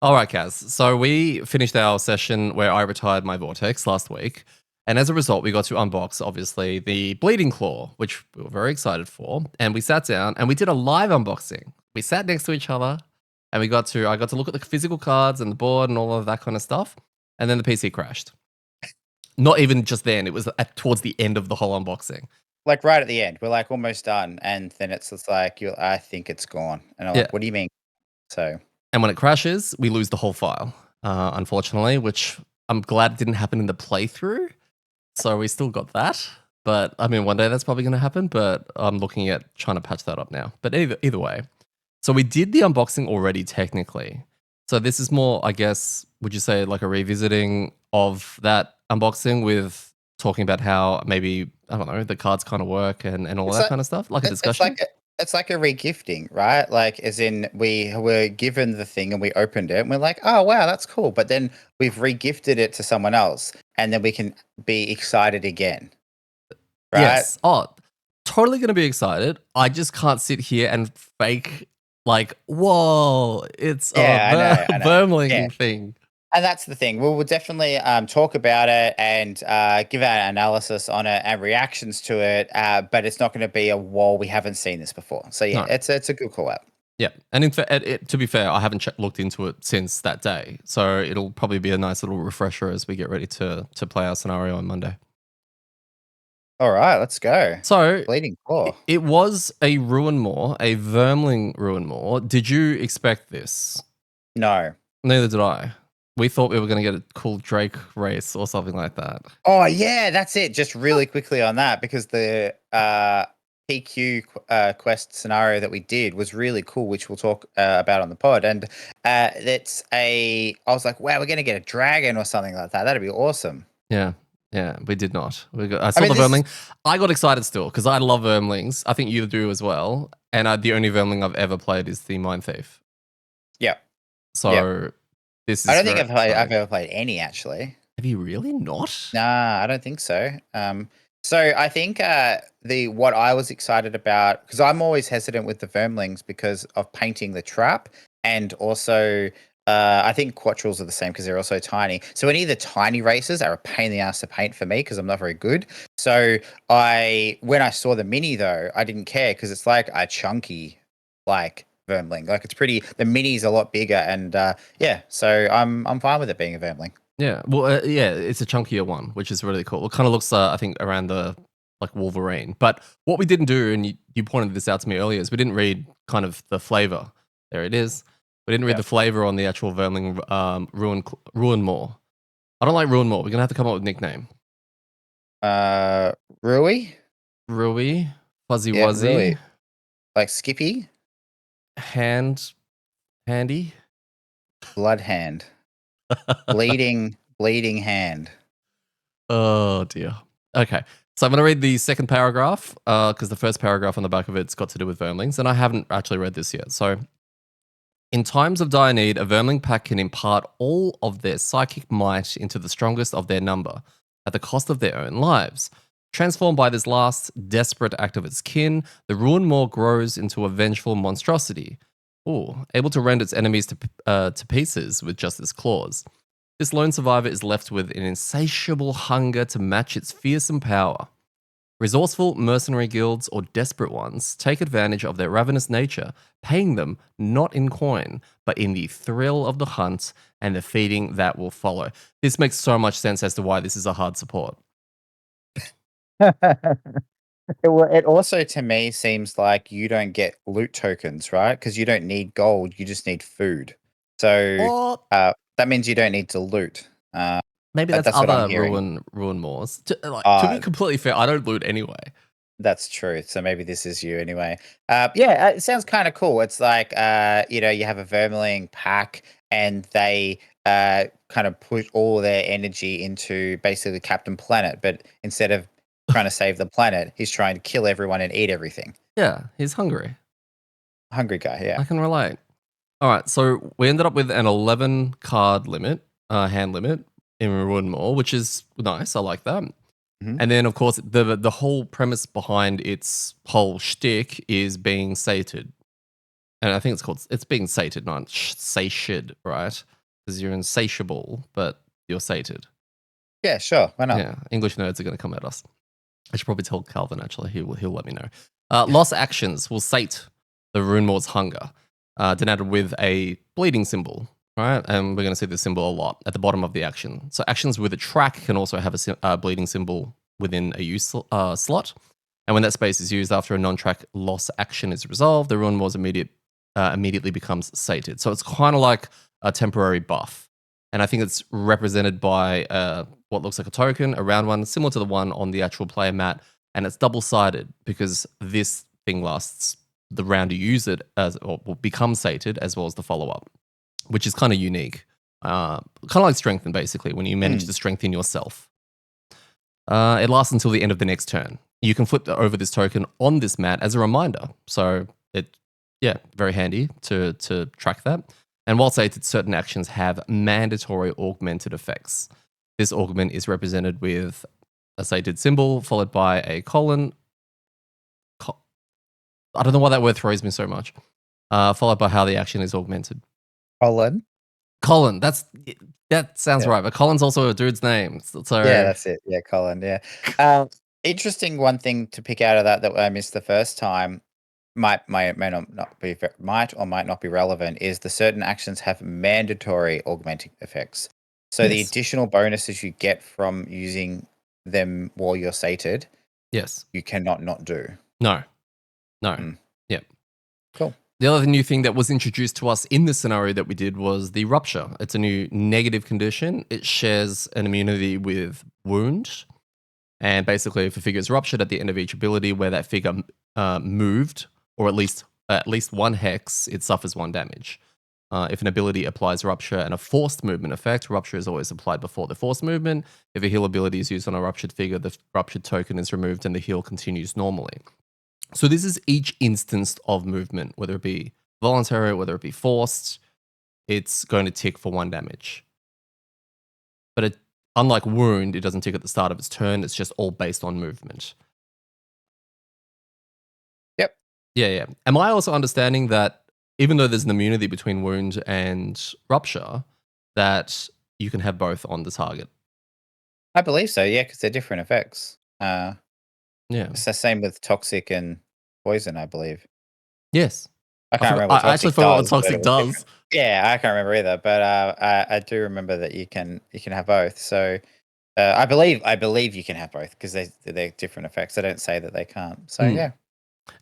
All right, Kaz. So we finished our session where I retired my Vortex last week. And as a result, we got to unbox, obviously, the Bleeding Claw, which we were very excited for. And we sat down and we did a live unboxing. We sat next to each other and I got to look at the physical cards and the board and all of that kind of stuff. And then the PC crashed. Not even just then, it was towards the end of the whole unboxing. Like right at the end, we're like almost done. And then it's just like, I think it's gone. And I'm like, what do you mean? So. And when it crashes, we lose the whole file, unfortunately, which I'm glad it didn't happen in the playthrough. So we still got that. But I mean, one day that's probably going to happen, but I'm looking at trying to patch that up now. But either way. So we did the unboxing already, technically. So this is more, I guess, would you say like a revisiting of that unboxing with talking about how maybe, I don't know, the cards kind of work and all that kind of stuff? Like a discussion? It's like a regifting, right? Like, as in, we were given the thing and we opened it and we're like, oh, wow, that's cool. But then we've regifted it to someone else and then we can be excited again. Right? Yes. Oh, totally going to be excited. I just can't sit here and fake, like, whoa, it's a Vermling thing. And that's the thing. We will definitely talk about it and give our analysis on it and reactions to it. But it's not going to be a whoa, we haven't seen this before. So yeah, it's a good call out. Yeah, and to be fair, I haven't looked into it since that day, so it'll probably be a nice little refresher as we get ready to play our scenario on Monday. All right, let's go. So Bleeding Claw. It was a Ruin Maw, a Vermling Ruin Maw. Did you expect this? No. Neither did I. We thought we were going to get a cool Drake race or something like that. Oh, yeah, that's it. Just really quickly on that, because the PQ quest scenario that we did was really cool, which we'll talk about on the pod. And I was like, wow, we're going to get a dragon or something like that. That'd be awesome. Yeah, we did not. I saw the Vermling. I got excited still because I love Vermlings. I think you do as well. And the only Vermling I've ever played is the Mind Thief. Yeah. So... This is I don't think I've ever played any, actually. Have you really not? Nah, I don't think so. So I think what I was excited about, because I'm always hesitant with the Vermlings because of painting the trap, and also I think Quattrels are the same because they're also tiny. So any of the tiny races are a pain in the ass to paint for me because I'm not very good. So when I saw the mini though, I didn't care because it's like a chunky, like, Vermling. Like, it's pretty. The mini's a lot bigger, and so I'm fine with it being a Vermling. Yeah, well, it's a chunkier one, which is really cool. It kind of looks, I think, around the like Wolverine. But what we didn't do, and you pointed this out to me earlier, is we didn't read kind of the flavor. There it is. We didn't read the flavor on the actual Vermling Ruin Maw. I don't like Ruin Maw. We're gonna have to come up with a nickname. Rui, Fuzzy Wuzzy, Rui. Like Skippy. Handy, blood hand, bleeding hand. Oh dear. Okay, so I'm going to read the second paragraph because the first paragraph on the back of it's got to do with Vermlings, and I haven't actually read this yet. So, in times of dire need, a Vermling pack can impart all of their psychic might into the strongest of their number at the cost of their own lives. Transformed by this last desperate act of its kin, the Ruin Maw grows into a vengeful monstrosity. Able to rend its enemies to pieces with just its claws. This lone survivor is left with an insatiable hunger to match its fearsome power. Resourceful mercenary guilds or desperate ones take advantage of their ravenous nature, paying them not in coin, but in the thrill of the hunt and the feeding that will follow. This makes so much sense as to why this is a hard support. It also, to me, seems like you don't get loot tokens, right? Because you don't need gold, you just need food. So that means you don't need to loot. Maybe that's other Ruin Maws. To be completely fair, I don't loot anyway. That's true. So maybe this is you anyway. It sounds kind of cool. It's like, you have a Vermling pack and they kind of put all their energy into basically Captain Planet, but instead of trying to save the planet, he's trying to kill everyone and eat everything. Yeah, he's hungry. Hungry guy, yeah. I can relate. All right, so we ended up with an 11 card limit, hand limit in Ruin Maw, which is nice. I like that. Mm-hmm. And then, of course, the whole premise behind its whole shtick is being sated. And I think it's being sated, not sated, right? Because you're insatiable, but you're sated. Yeah, sure. Why not? Yeah, English nerds are going to come at us. I should probably tell Calvin, actually. He'll let me know. Lost actions will sate the Runemaw's hunger, denoted with a bleeding symbol, right? And we're going to see this symbol a lot at the bottom of the action. So actions with a track can also have a bleeding symbol within a use slot. And when that space is used after a non-track loss action is resolved, the Runemaw's immediately becomes sated. So it's kind of like a temporary buff. And I think it's represented by what looks like a token, a round one, similar to the one on the actual player mat. And it's double-sided because this thing lasts the round you use it or will become sated as well as the follow-up, which is kind of unique. Kind of like strengthen, basically, when you manage to strengthen yourself. It lasts until the end of the next turn. You can flip over this token on this mat as a reminder. So very handy to track that. And while sated, certain actions have mandatory augmented effects. This augment is represented with a sated symbol followed by a colon. I don't know why that word throws me so much. Followed by how the action is augmented. Colin. That sounds right. But Colin's also a dude's name. So yeah, that's it. Yeah, Colin. Yeah. Interesting one thing to pick out of that I missed the first time. Might not be relevant is the certain actions have mandatory augmenting effects. So the additional bonuses you get from using them while you're sated, you cannot not do. No. Yeah. Cool. The other new thing that was introduced to us in the scenario that we did was the rupture. It's a new negative condition. It shares an immunity with wound. And basically, if a figure is ruptured at the end of each ability where that figure moved, or at least one hex, it suffers 1 damage. If an ability applies rupture and a forced movement effect, rupture is always applied before the forced movement. If a heal ability is used on a ruptured figure, the ruptured token is removed and the heal continues normally. So this is each instance of movement, whether it be voluntary, whether it be forced, it's going to tick for 1 damage. But unlike wound, it doesn't tick at the start of its turn. It's just all based on movement. Yep. Yeah. Am I also understanding that even though there's an immunity between wound and rupture, that you can have both on the target? I believe so, yeah, because they're different effects. Yeah. It's the same with toxic and poison, I believe. Yes. I can't remember what toxic I actually forgot what toxic does. Yeah, I can't remember either, but I do remember that you can have both. So I believe you can have both because they're different effects. They don't say that they can't. So yeah.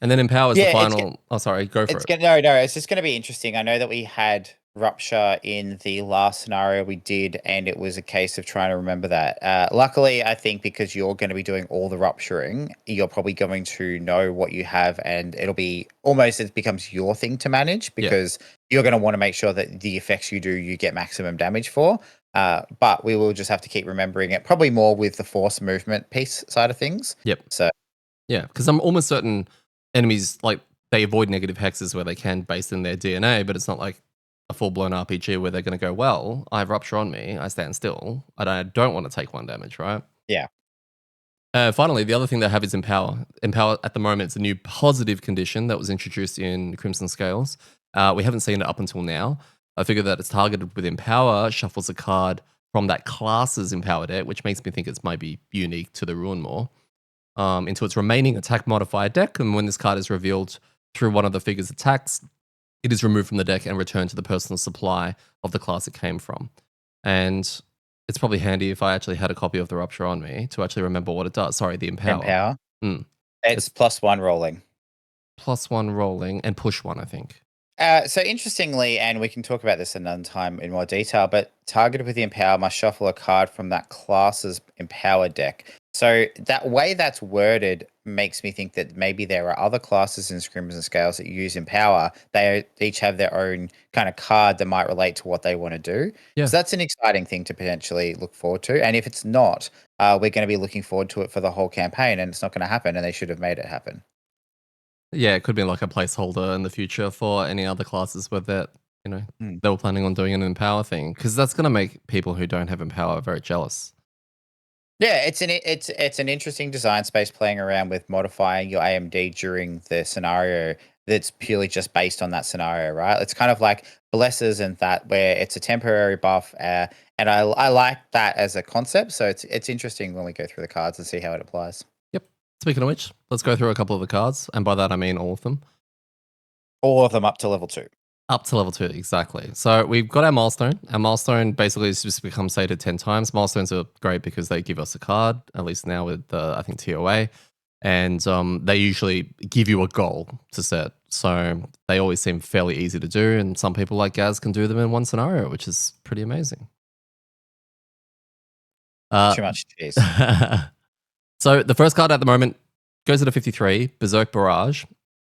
And then Empower is the final. Go for it. No, it's just going to be interesting. I know that we had rupture in the last scenario we did, and it was a case of trying to remember that. Luckily, I think because you're going to be doing all the rupturing, you're probably going to know what you have, and it becomes your thing to manage because you're going to want to make sure that the effects you do, you get maximum damage for. But we will just have to keep remembering it, probably more with the force movement piece side of things. Yep. So yeah, because I'm almost certain enemies, like, they avoid negative hexes where they can based in their DNA, but it's not like a full-blown RPG where they're going to go, well, I have rupture on me, I stand still, and I don't want to take 1 damage, right? Yeah. Finally, the other thing they have is Empower. Empower, at the moment, it's a new positive condition that was introduced in Crimson Scales. We haven't seen it up until now. I figure that it's targeted with Empower, shuffles a card from that class's Empower deck, which makes me think it's maybe unique to the Ruinmaw, into its remaining attack modifier deck, and when this card is revealed through one of the figure's attacks, it is removed from the deck and returned to the personal supply of the class it came from. And it's probably handy if I actually had a copy of the Rupture on me to actually remember what it does. Sorry, the Empower. It's +1 rolling. +1 rolling and push 1, I think. So interestingly, and we can talk about this another time in more detail, but targeted with the Empower must shuffle a card from that class's Empower deck. So that way that's worded makes me think that maybe there are other classes in Crimson Scales that use Empower. They each have their own kind of card that might relate to what they want to do. Yeah. So that's an exciting thing to potentially look forward to. And if it's not, we're going to be looking forward to it for the whole campaign, and it's not going to happen, and they should have made it happen. Yeah, it could be like a placeholder in the future for any other classes where that, they were planning on doing an Empower thing, because that's going to make people who don't have Empower very jealous. Yeah, it's an interesting design space playing around with modifying your AMD during the scenario. that's purely just based on that scenario, right? It's kind of like blesses and that where it's a temporary buff, and I like that as a concept. So it's interesting when we go through the cards and see how it applies. Yep. Speaking of which, let's go through a couple of the cards, and by that I mean all of them. All of them up to level 2. Up to level 2, exactly. So we've got our milestone. Our milestone basically is just become sated 10 times. Milestones are great because they give us a card, at least now with I think TOA. And they usually give you a goal to set. So they always seem fairly easy to do. And some people like Gaz can do them in one scenario, which is pretty amazing. Too much cheese. So the first card at the moment goes at a 53, Berserk Barrage.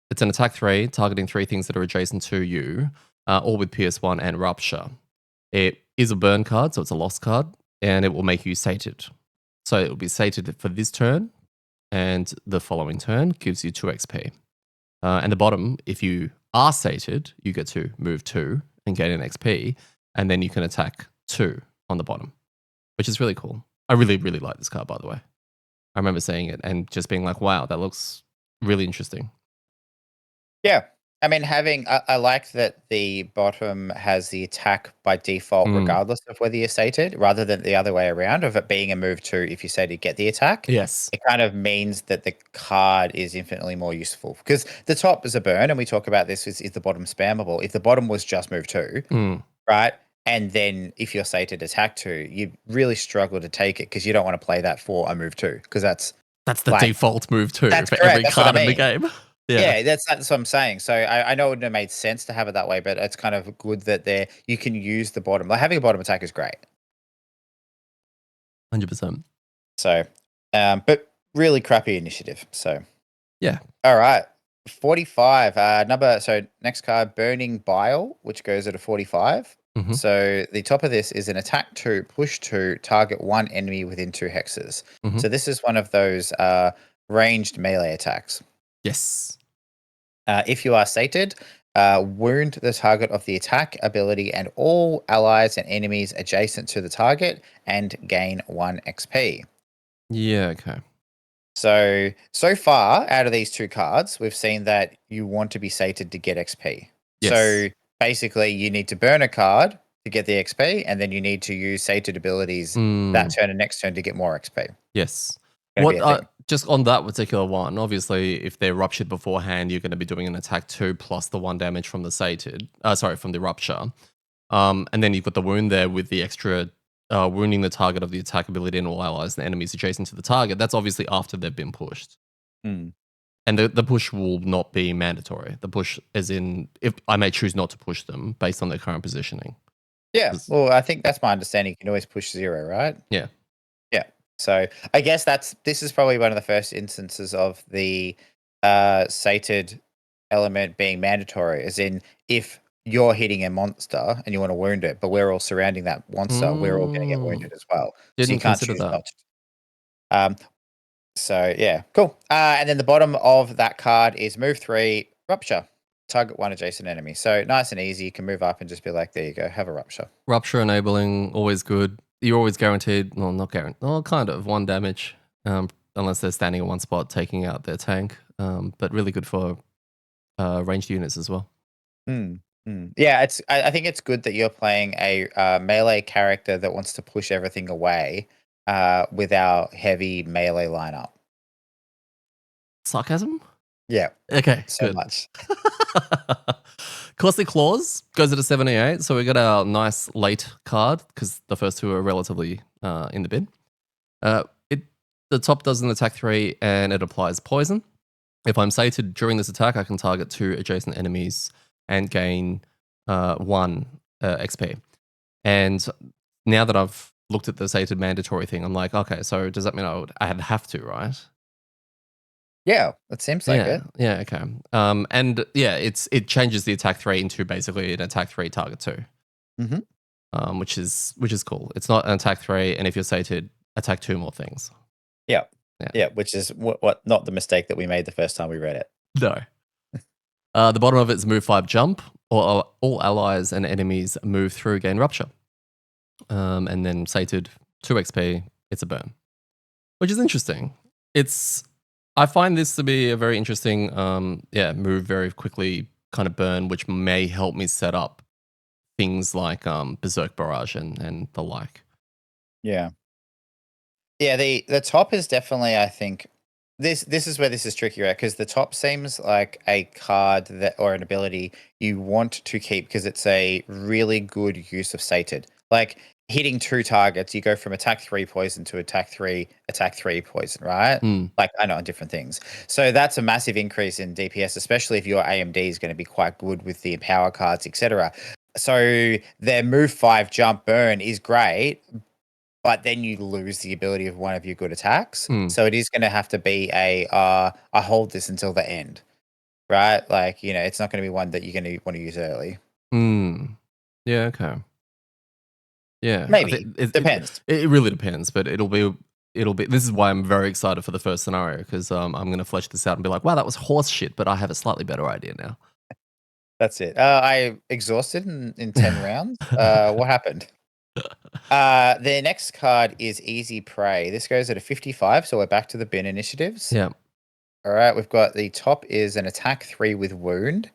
It's an attack 3, targeting 3 things that are adjacent to you, all with PS1 and Rupture. It is a burn card, so it's a lost card, and it will make you sated. So it will be sated for this turn, and the following turn gives you 2 XP. And the bottom, if you are sated, you get to move 2 and gain an XP, and then you can attack 2 on the bottom, which is really cool. I really, really like this card, by the way. I remember seeing it and just being like, wow, that looks really interesting. Yeah. I mean, I like that the bottom has the attack by default, regardless of whether you're sated, rather than the other way around of it being a move 2 if you say to get the attack. Yes. It kind of means that the card is infinitely more useful because the top is a burn, and we talk about this is the bottom spammable. If the bottom was just move 2, right? And then if you're sated attack 2, you really struggle to take it because you don't want to play that for a move 2 because that's the like, default move 2 for correct. every card in the game. Yeah, that's what I'm saying. So I know it wouldn't have made sense to have it that way, but it's kind of good that you can use the bottom. Like having a bottom attack is great. 100%. So, but really crappy initiative. So, yeah. All right, 45 So next card, Burning Bile, which goes at a 45. So the top of this is an attack 2, push 2, target 1 enemy within 2 hexes. So this is one of those ranged melee attacks. Yes. If you are sated, wound the target of the attack ability and all allies and enemies adjacent to the target and gain 1 XP. Yeah, okay. So far, out of these 2 cards, we've seen that you want to be sated to get XP. Yes. So basically, you need to burn a card to get the XP, and then you need to use sated abilities that turn and next turn to get more XP. Yes. What just on that particular one, obviously, if they're ruptured beforehand, you're going to be doing an attack 2 plus the 1 damage from the sated. From the rupture. And then you've got the wound there with the extra wounding the target of the attack ability and all allies and enemies adjacent to the target. That's obviously after they've been pushed. And the push will not be mandatory. The push, as in, if I may choose not to push them based on their current positioning. Yeah. Well, I think that's my understanding. You can always push 0, right? Yeah. Yeah. So I guess this is probably one of the first instances of the sated element being mandatory, as in if you're hitting a monster and you want to wound it, but we're all surrounding that monster, we're all going to get wounded as well. Didn't so you can't consider choose that. not to. So yeah, cool. And then the bottom of that card is move 3, rupture. Target 1 adjacent enemy. So nice and easy. You can move up and just be like, there you go, have a rupture. Rupture enabling, always good. You're always guaranteed, well, not guaranteed, well, kind of 1 damage, unless they're standing in one spot taking out their tank. But really good for ranged units as well. Yeah, I think it's good that you're playing a melee character that wants to push everything away with our heavy melee lineup. Sarcasm? Yeah. Okay, so good. much. Costly Claws goes at a 78, so we got our nice late card because the first 2 are relatively in the bin. The top does an attack 3 and it applies poison. If I'm sated during this attack, I can target 2 adjacent enemies and gain 1 XP. And now that I've looked at the sated mandatory thing, I'm like, okay, so does that mean I'd have to, right? Yeah, it seems like it. Yeah, okay. And yeah, it changes the attack 3 into basically an attack 3 target 2. Which is cool. It's not an attack 3, and if you're sated, attack 2 more things. Yeah, which is what not the mistake that we made the first time we read it. No. The bottom of it is move 5 jump, or all allies and enemies move through gain rupture. And then sated 2 XP, it's a burn. Which is interesting. I find this to be a very interesting, move very quickly kind of burn, which may help me set up things like Berserk Barrage and the like. Yeah. Yeah, the top is definitely, I think, this is where this is tricky, right? Because the top seems like a card that or an ability you want to keep because it's a really good use of sated. Like hitting 2 targets, you go from attack 3 poison to attack 3 poison, right? Mm. Like I know on different things. So that's a massive increase in DPS, especially if your AMD is going to be quite good with the empower cards, etc. So their move 5 jump burn is great, but then you lose the ability of one of your good attacks. Mm. So it is going to have to be I hold this until the end, right? Like, it's not going to be one that you're going to want to use early. Mm. Yeah, okay. Yeah, I Maybe. think it, it, Depends. it really depends, but it'll be. This is why I'm very excited for the first scenario because I'm going to flesh this out and be like, wow, that was horse shit, but I have a slightly better idea now. That's it. I exhausted in 10 rounds. What happened? The next card is Easy Prey. This goes at a 55, so we're back to the bin initiatives. Yeah. All right, we've got the top is an attack 3 with wound.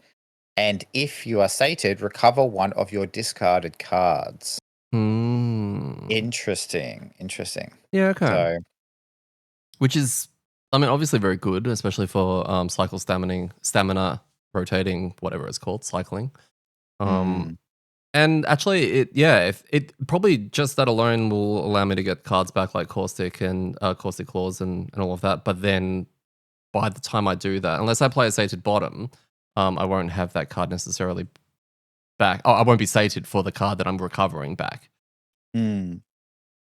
And if you are sated, recover one of your discarded cards. Interesting. Yeah, okay. So, which is, I mean, obviously very good, especially for cycle stamina rotating, whatever it's called, cycling. And actually, if it probably just that alone will allow me to get cards back like Caustic and Caustic Claws and all of that. But then by the time I do that, unless I play a sated bottom, I won't have that card necessarily back. Oh, I won't be sated for the card that I'm recovering back.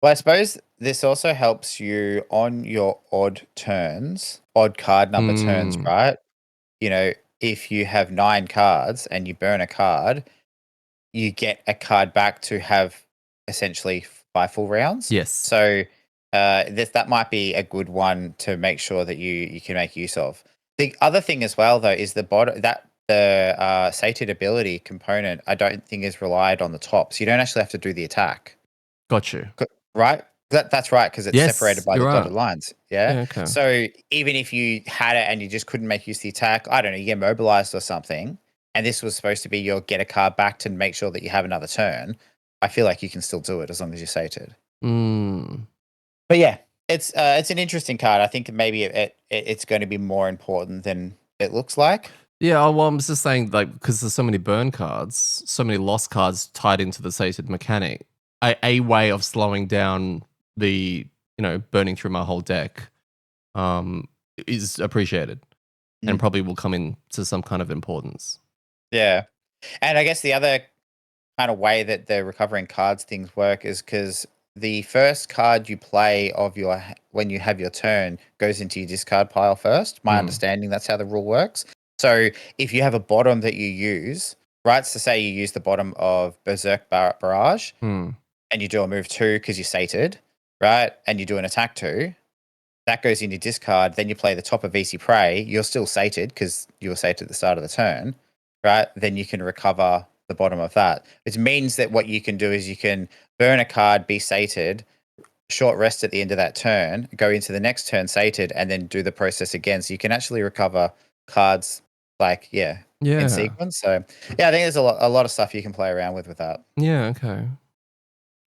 well, I suppose this also helps you on your odd card number turns, right? If you have 9 cards and you burn a card, you get a card back to have essentially 5 full rounds. Yes. So that might be a good one to make sure that you can make use of. The other thing as well, though, is the sated ability component. I don't think is relied on the top, so you don't actually have to do the attack. Got you. Right? That's right, because it's separated by the dotted right. lines. Yeah. Okay. So even if you had it and you just couldn't make use of the attack, I don't know, you get mobilized or something, and this was supposed to be your get a card back to make sure that you have another turn, I feel like you can still do it as long as you're sated. But yeah, it's an interesting card. I think maybe it's going to be more important than it looks like. Yeah, well, I'm just saying, like, because there's so many burn cards, so many lost cards tied into the sated mechanic. A way of slowing down the, burning through my whole deck is appreciated and probably will come into some kind of importance. Yeah. And I guess the other kind of way that the recovering cards things work is because the first card you play when you have your turn goes into your discard pile first. My understanding, that's how the rule works. So if you have a bottom that you use, right? So say you use the bottom of Berserk Barrage and you do a move 2 because you're sated, right? And you do an attack 2, that goes in your discard. Then you play the top of Easy Prey. You're still sated because you were sated at the start of the turn, right? Then you can recover the bottom of that. Which means that what you can do is you can burn a card, be sated, short rest at the end of that turn, go into the next turn sated, and then do the process again. So you can actually recover cards in sequence. So yeah, I think there's a lot of stuff you can play around with that. Yeah, okay.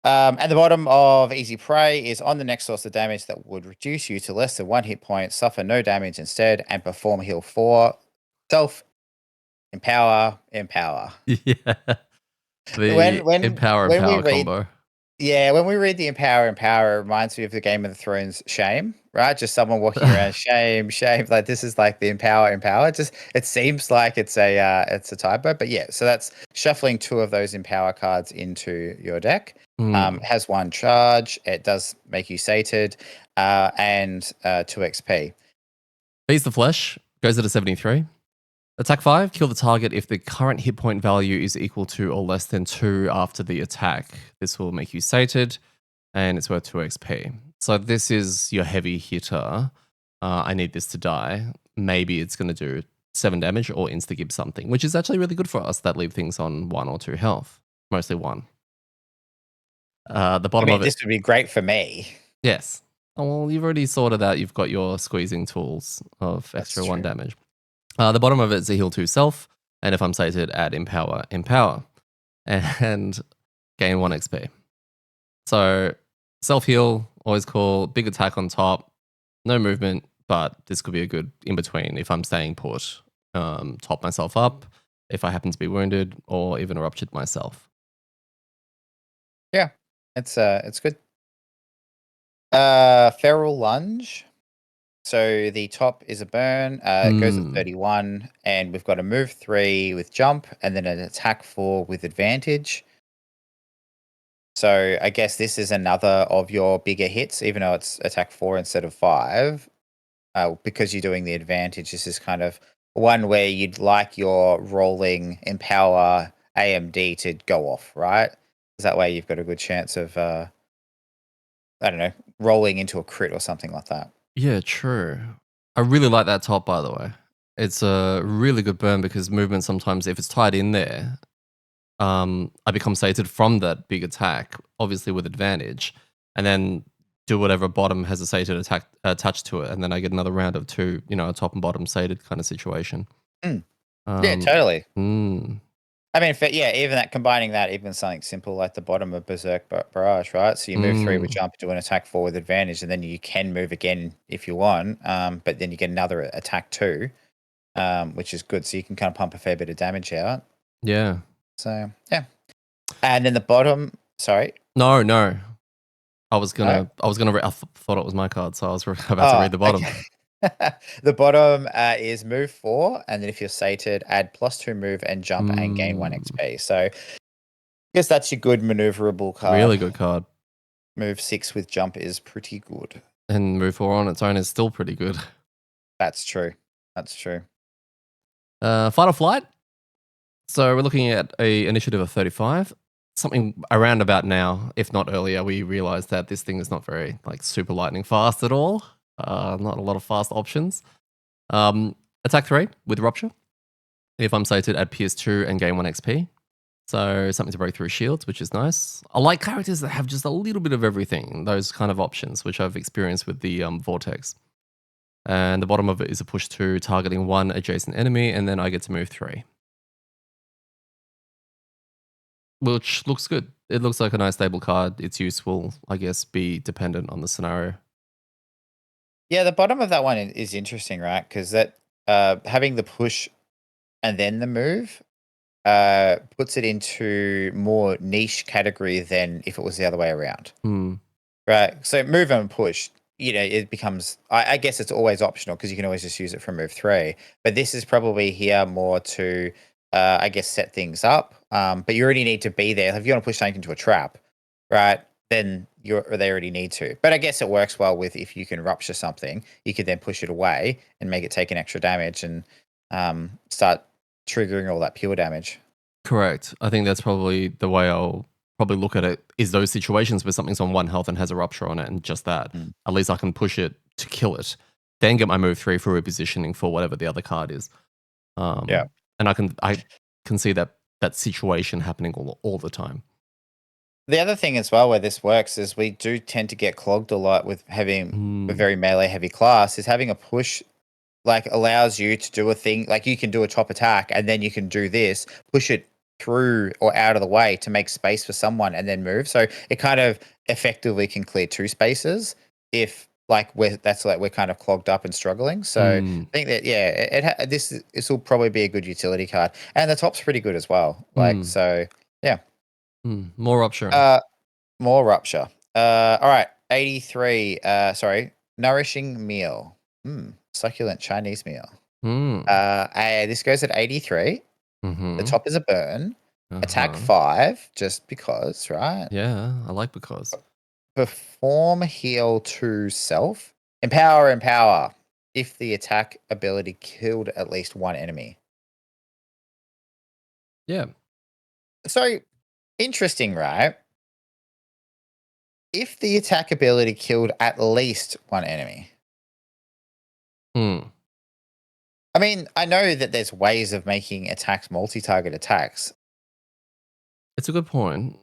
At the bottom of Easy Prey is on the next source of damage that would reduce you to less than 1 hit point, suffer no damage instead, and perform heal 4. Self empower. Yeah. The empower combo. Yeah, when we read the empower, it reminds me of the Game of Thrones shame, right? Just someone walking around shame. Like this is like the empower. Just it seems like it's a typo, but yeah. So that's shuffling 2 of those empower cards into your deck. Has 1 charge. It does make you sated, and 2 XP. Feast the Flesh goes at a 73. Attack 5, kill the target if the current hit point value is equal to or less than 2 after the attack. This will make you sated, and it's worth 2 XP. So this is your heavy hitter. I need this to die. Maybe it's going to do 7 damage or insta-gib something, which is actually really good for us that leave things on 1 or 2 health. Mostly 1. The bottom of it. This would be great for me. Yes. Oh, well, you've already sorted out. You've got your squeezing tools of That's extra 1 true. damage. The bottom of it is a heal 2 self, and if I'm sated, add empower, empower, and gain 1 XP. So self heal, always cool. Big attack on top, no movement, but this could be a good in between if I'm staying put. Top myself up if I happen to be wounded, or even ruptured myself. Yeah, it's good. Feral Lunge. So the top is a burn. It goes at Hmm. 31, and we've got a move 3 with jump, and then an attack 4 with advantage. So I guess this is another of your bigger hits, even though it's attack 4 instead of 5. Because you're doing the advantage, this is kind of one where you'd like your rolling empower AMD to go off, right? 'Cause that way you've got a good chance of I don't know, rolling into a crit or something like that. Yeah, true. I really like that top, by the way. It's a really good burn because movement sometimes, if it's tied in there, I become sated from that big attack, obviously with advantage, and then do whatever bottom has a sated attack attached to it, and then I get another round of 2, a top and bottom sated kind of situation. Mm. Yeah, Um, totally. mm, I mean, yeah, even that combining that, even something simple like the bottom of Berserk Barrage, right? So you move 3 with mm, jump, do an attack 4 with advantage, and then you can move again if you want. But then you get another attack 2, which is good. So you can kind of pump a fair bit of damage out. yeah. So yeah. And then the bottom, sorry, No, no. no. Thought it was my card, so I was about to Oh, read the bottom. okay. The bottom is move 4, and then if you're sated, add +2 move and jump and gain 1 Mm, XP. So I guess that's your good maneuverable really card. good card. Move 6 with jump is pretty good. And move 4 on its own is still pretty good. That's true. That's true. Fight or flight. So we're looking at a initiative of 35. Something around about now, if not earlier, we realized that this thing is not very super lightning fast at all. Not a lot of fast options. Attack 3 with rupture. If I'm sated, add pierce 2 and gain 1 XP. So something to break through shields, which is nice. I like characters that have just a little bit of everything, those kind of options, which I've experienced with the Vortex. And the bottom of it is a push 2, targeting 1 adjacent enemy, and then I get to move 3. Which looks good. It looks like a nice stable card. It's useful, I guess, be dependent on the scenario. Yeah, the bottom of that one is interesting, right? Because that having the push and then the move puts it into more niche category than if it was the other way around. Hmm. Right. So move and push, it becomes, I guess it's always optional because you can always just use it for move 3. But this is probably here more to, I guess, set things up. But you already need to be there. If you want to push something into a trap, right, then they already need to. But I guess it works well with if you can rupture something, you could then push it away and make it take an extra damage and start triggering all that pure damage. Correct. I think that's probably the way I'll probably look at it, is those situations where something's on 1 health and has a rupture on it, and just that. Mm. At least I can push it to kill it, then get my move 3 for repositioning for whatever the other card is. Yeah. And I can see that situation happening all the time. The other thing as well where this works is we do tend to get clogged a lot with having a Mm, very melee heavy class, is having a push allows you to do a thing like you can do a top attack and then you can do this, push it through or out of the way to make space for someone and then move. So it kind of effectively can clear 2 spaces if we're kind of clogged up and struggling. So mm, I think that yeah, this will probably be a good utility card, and the top's pretty good as well. mm, So yeah. more rupture. Uh, More rupture. All right, 83. Sorry, nourishing meal. Succulent Chinese meal. Mm, This goes at 83. The mm-hmm. top is a burn. Attack Uh-huh. 5, just because, right? Yeah, I like because. Perform heal to self. Empower, empower. If the attack ability killed at least 1 enemy. Yeah. So interesting, right? If the attack ability killed at least 1 enemy. Mm. I mean, I know that there's ways of making attacks multi-target attacks. It's a good point.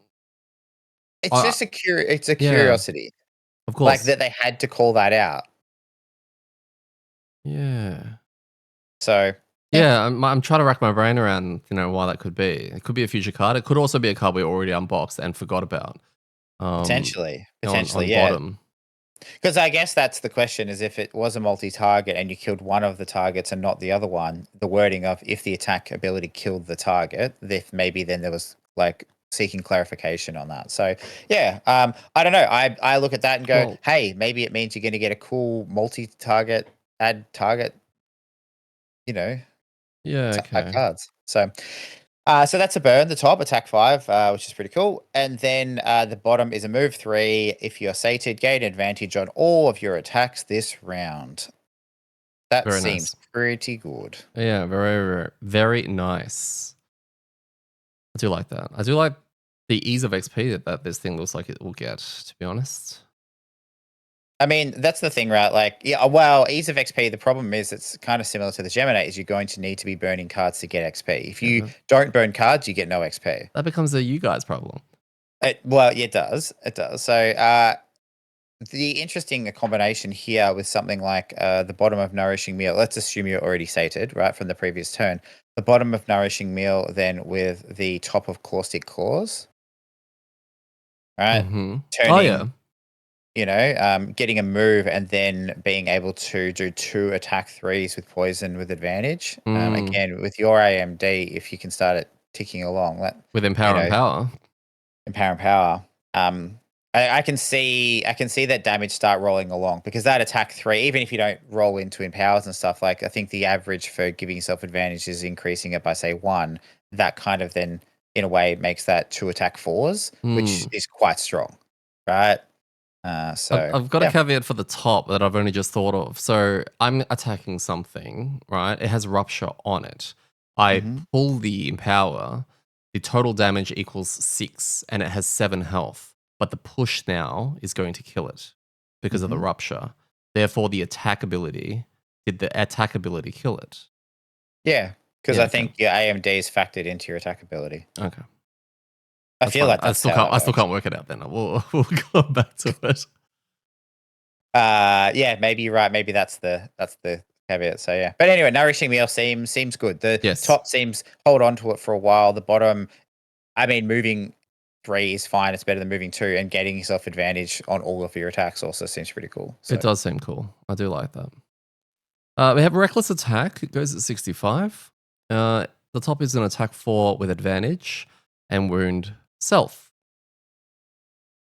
It's I just it's a Yeah. curiosity. Of Like course. that they had to call that out. Yeah. So Yeah, I'm trying to rack my brain around, why that could be. It could be a future card. It could also be a card we already unboxed and forgot about. Um, on yeah. bottom. Because I guess that's the question: is if it was a multi-target and you killed one of the targets and not the other one, the wording of if the attack ability killed the target, if maybe then there was like seeking clarification on that. So yeah, I don't know. I look at that and go, Well, hey, maybe it means you're going to get a cool multi-target add target, you know, yeah, okay. cards. So. So that's a burn, the top, attack 5, which is pretty cool. And then the bottom is a move 3. If you're sated, gain advantage on all of your attacks this round. That Very seems nice. pretty good. Yeah, very, very, very nice. I do like that. I do like the ease of XP that this thing looks like it will get, to be honest. I mean, that's the thing, right? Like, yeah, well, ease of XP, the problem is it's kind of similar to the Geminate, is you're going to need to be burning cards to get XP. If Yeah, you don't burn cards, you get no XP. that becomes a you guys problem. Well, yeah, it does. It does. So, the interesting combination here with something like the bottom of nourishing meal. Let's assume you're already sated, right, from the previous turn. The bottom of nourishing meal, then with the top of caustic claws, right? Mm-hmm. Oh, yeah. Turning, getting a move and then being able to do 2 attack 3s with poison with advantage. Mm. Again, with your AMD, if you can start it ticking along, that With you Empower and know, Power. Empower and Power. I can see that damage start rolling along because that attack 3, even if you don't roll into empowers and stuff, like I think the average for giving yourself advantage is increasing it by say 1. That kind of then in a way makes that 2 attack 4s, which Mm. is quite strong, right? I've, So I've got a yeah. caveat for the top that I've only just thought of. So I'm attacking something, right? It has Rupture on it. I Hmm. pull the Empower. The total damage equals 6, and it has 7 health. But the push now is going to kill it because of the Hmm. Rupture. Therefore, did the attack ability kill it? Yeah, because Yeah, I okay. think your AMD is factored into your attack ability. Okay. I That's feel fine. like I that's still how can't that I still works. can't work it out then. We'll go back to it. Yeah, maybe you're right. Maybe that's the caveat. So yeah. But anyway, nourishing meal seems good. The Yes. top seems hold on to it for a while. The bottom, I mean, moving 3 is fine. It's better than moving 2, and getting yourself advantage on all of your attacks also seems pretty cool. It So does seem cool. I do like that. We have Reckless Attack. It goes at 65. The top is an attack 4 with advantage and wound self,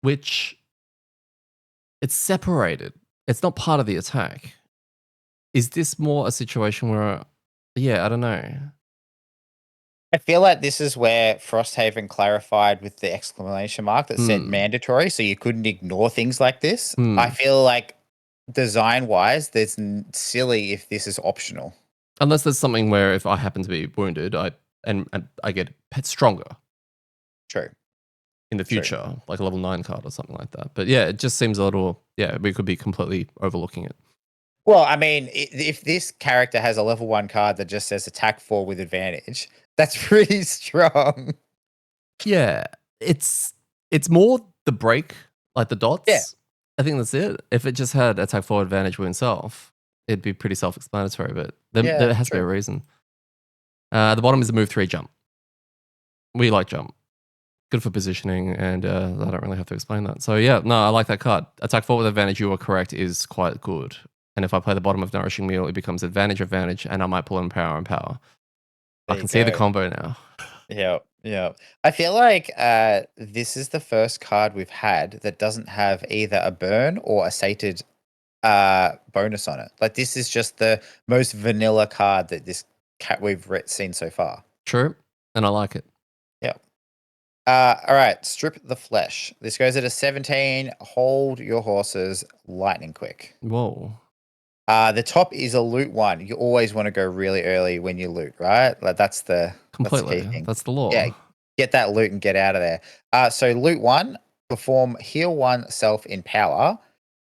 which it's separated. It's not part of the attack. Is this more a situation where, yeah, I don't know. I feel like this is where Frosthaven clarified with the exclamation mark that said Hmm. mandatory, so you couldn't ignore things like this. I Hmm. feel like design wise, there's silly if this is optional. Unless there's something where if I happen to be wounded, and I get pet stronger True. in the True. future, like a level 9 card or something like that. But yeah, it just seems a little, yeah, we could be completely overlooking it. Well, I mean, if this character has a level 1 card that just says attack 4 with advantage, that's pretty strong. Yeah, it's more the break, like the Yeah. dots. I think that's it. If it just had attack 4 advantage with himself, it'd be pretty self-explanatory, but there Yeah, has to be a true. reason. The bottom is a move 3 jump. We like jump. Good for positioning, and I don't really have to explain that. So yeah, no, I like that card. Attack 4 with advantage, you are correct, is quite good. And if I play the bottom of Nourishing Meal, it becomes advantage, and I might pull in power and power. I There you can see the go. combo now. Yeah, yeah. I feel like this is the first card we've had that doesn't have either a burn or a sated bonus on it. Like this is just the most vanilla card that this cat we've seen so far. True, and I like it. Yeah. All right. Strip the flesh. This goes at a 17. Hold your horses lightning quick. Whoa. The top is a loot 1. You always want to go really early when you loot, right? Like that's the key Completely. thing. That's the Yeah, law. get that loot and get out of there. So loot 1, perform heal 1 self in power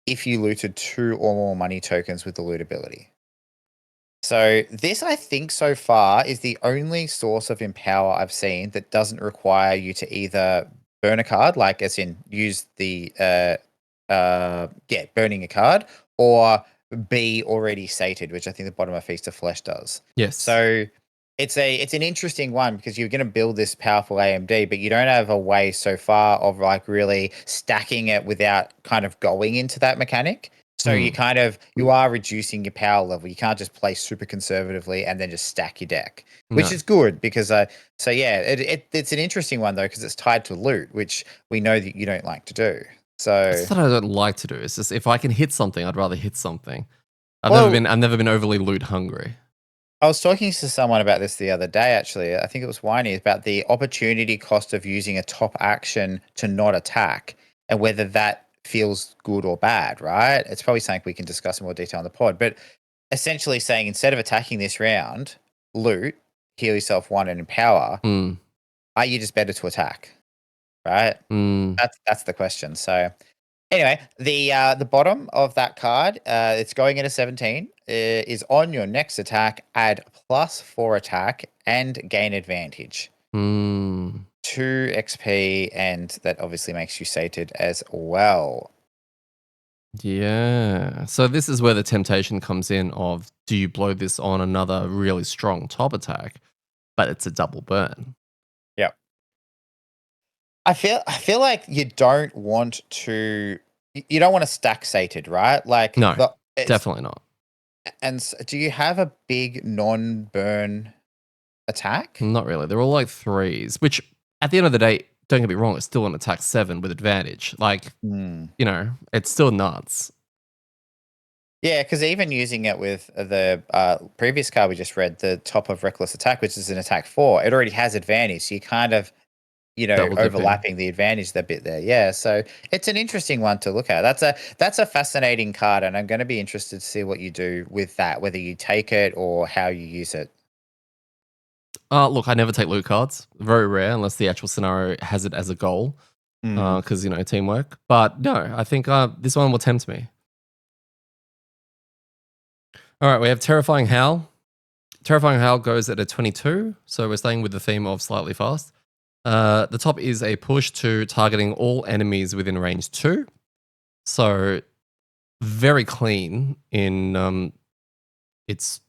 if you looted 2 or more money tokens with the loot ability. So this, I think, so far is the only source of empower I've seen that doesn't require you to either burn a card, like as in use the burning a card, or B, already sated, which I think the bottom of Feast of Flesh does. Yes. So it's an interesting one because you're going to build this powerful AMD, but you don't have a way so far of like really stacking it without kind of going into that mechanic. So you are reducing your power level. You can't just play super conservatively and then just stack your deck, which is good because it's an interesting one though because it's tied to loot, which we know that you don't like to do. So It's not that I don't like to do. It's just if I can hit something, I'd rather hit something. I've never been overly loot hungry. I was talking to someone about this the other day, actually. I think it was Winey, about the opportunity cost of using a top action to not attack and whether that feels good or bad, right? It's probably something we can discuss in more detail on the pod. But essentially saying instead of attacking this round, loot, heal yourself 1 and empower, are you just better to attack? Right? That's the question. So anyway, the bottom of that card, it's going at a 17, is on your next attack, add +4 attack and gain advantage. 2 XP, and that obviously makes you sated as well. Yeah. So this is where the temptation comes in of, do you blow this on another really strong top attack, but it's a double burn? Yep. I feel like you don't want to stack sated, right? Like No, definitely not. And do you have a big non-burn attack? Not really. They're all like 3s, which at the end of the day, don't get me wrong, it's still an attack 7 with advantage. Like, it's still nuts. Yeah, because even using it with the previous card we just read, the top of Reckless Attack, which is an attack 4, it already has advantage. So you kind of, overlapping the advantage a bit there. Yeah, so it's an interesting one to look at. That's a fascinating card, and I'm going to be interested to see what you do with that, whether you take it or how you use it. Look, I never take loot cards. Very rare, unless the actual scenario has it as a goal, because teamwork. But no, I think this one will tempt me. All right, we have Terrifying Howl. Terrifying Howl goes at a 22, so we're staying with the theme of slightly fast. The top is a push to targeting all enemies within range 2. So very clean in its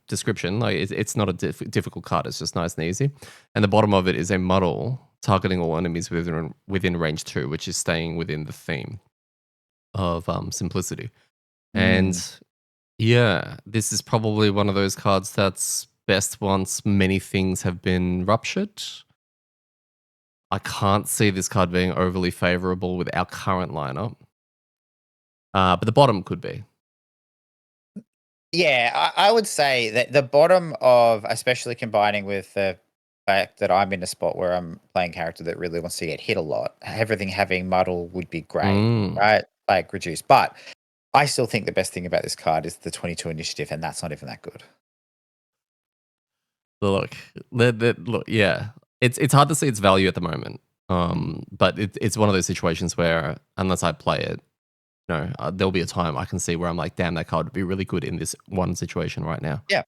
description. Like it's not a difficult card. It's just nice and easy. And the bottom of it is a muddle targeting all enemies within range 2, which is staying within the theme of simplicity. And yeah, this is probably one of those cards that's best once many things have been ruptured. I can't see this card being overly favorable with our current lineup. But the bottom could be. Yeah, I would say that the bottom of, especially combining with the fact that I'm in a spot where I'm playing a character that really wants to get hit a lot, everything having muddle would be great, right? Like reduce. But I still think the best thing about this card is the 22 initiative, and that's not even that good. Look, yeah. It's hard to see its value at the moment. But it's one of those situations where unless I play it, there'll be a time I can see where I'm like, damn, that card would be really good in this one situation right now. Yeah.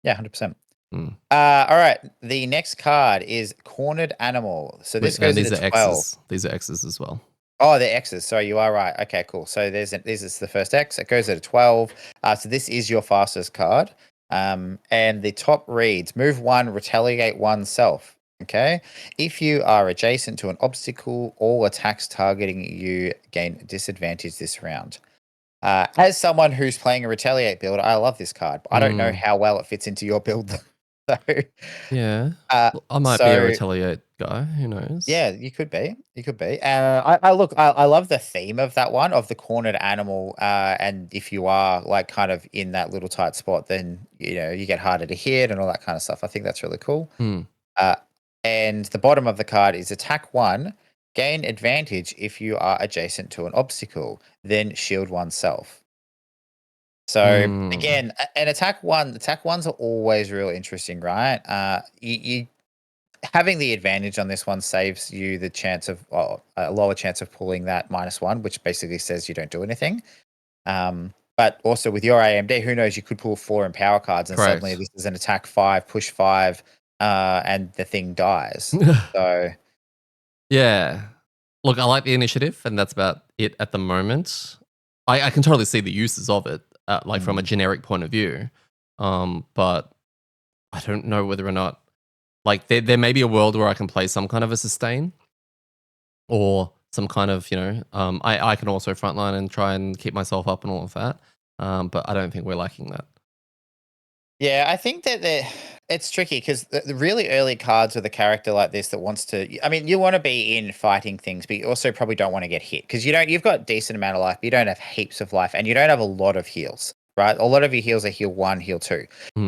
Yeah, 100%. All right. The next card is Cornered Animal. So this goes into 12. X's. These are X's as well. Oh, they're X's. Sorry, you are right. Okay, cool. So this is the first X. It goes at a 12. So this is your fastest card. And the top reads, move 1, retaliate 1 self. Okay. If you are adjacent to an obstacle, all attacks targeting you gain disadvantage this round. As someone who's playing a retaliate build, I love this card. I don't know how well it fits into your build. So, yeah, I might be a retaliate guy. Who knows? Yeah, you could be. You could be. I love the theme of that one, of the cornered animal. And if you are like kind of in that little tight spot, then you get harder to hit and all that kind of stuff. I think that's really cool. And the bottom of the card is attack 1, gain advantage if you are adjacent to an obstacle, then shield oneself. So again, an attack 1s are always real interesting, right? You having the advantage on this one saves you the chance of a lower chance of pulling that -1, which basically says you don't do anything. But also with your AMD, who knows? You could pull 4 in power cards, and suddenly this is an attack 5, push 5, and the thing dies. So yeah. Look, I like the initiative, and that's about it at the moment. I can totally see the uses of it, like from a generic point of view. But I don't know whether or not, like, there may be a world where I can play some kind of a sustain or some kind of, I can also frontline and try and keep myself up and all of that. But I don't think we're lacking that. Yeah, I think that it's tricky because the really early cards with a character like this that wants to. I mean, you want to be in fighting things, but you also probably don't want to get hit because you've got decent amount of life, but you don't have heaps of life, and you don't have a lot of heals, right? A lot of your heals are heal 1, heal 2.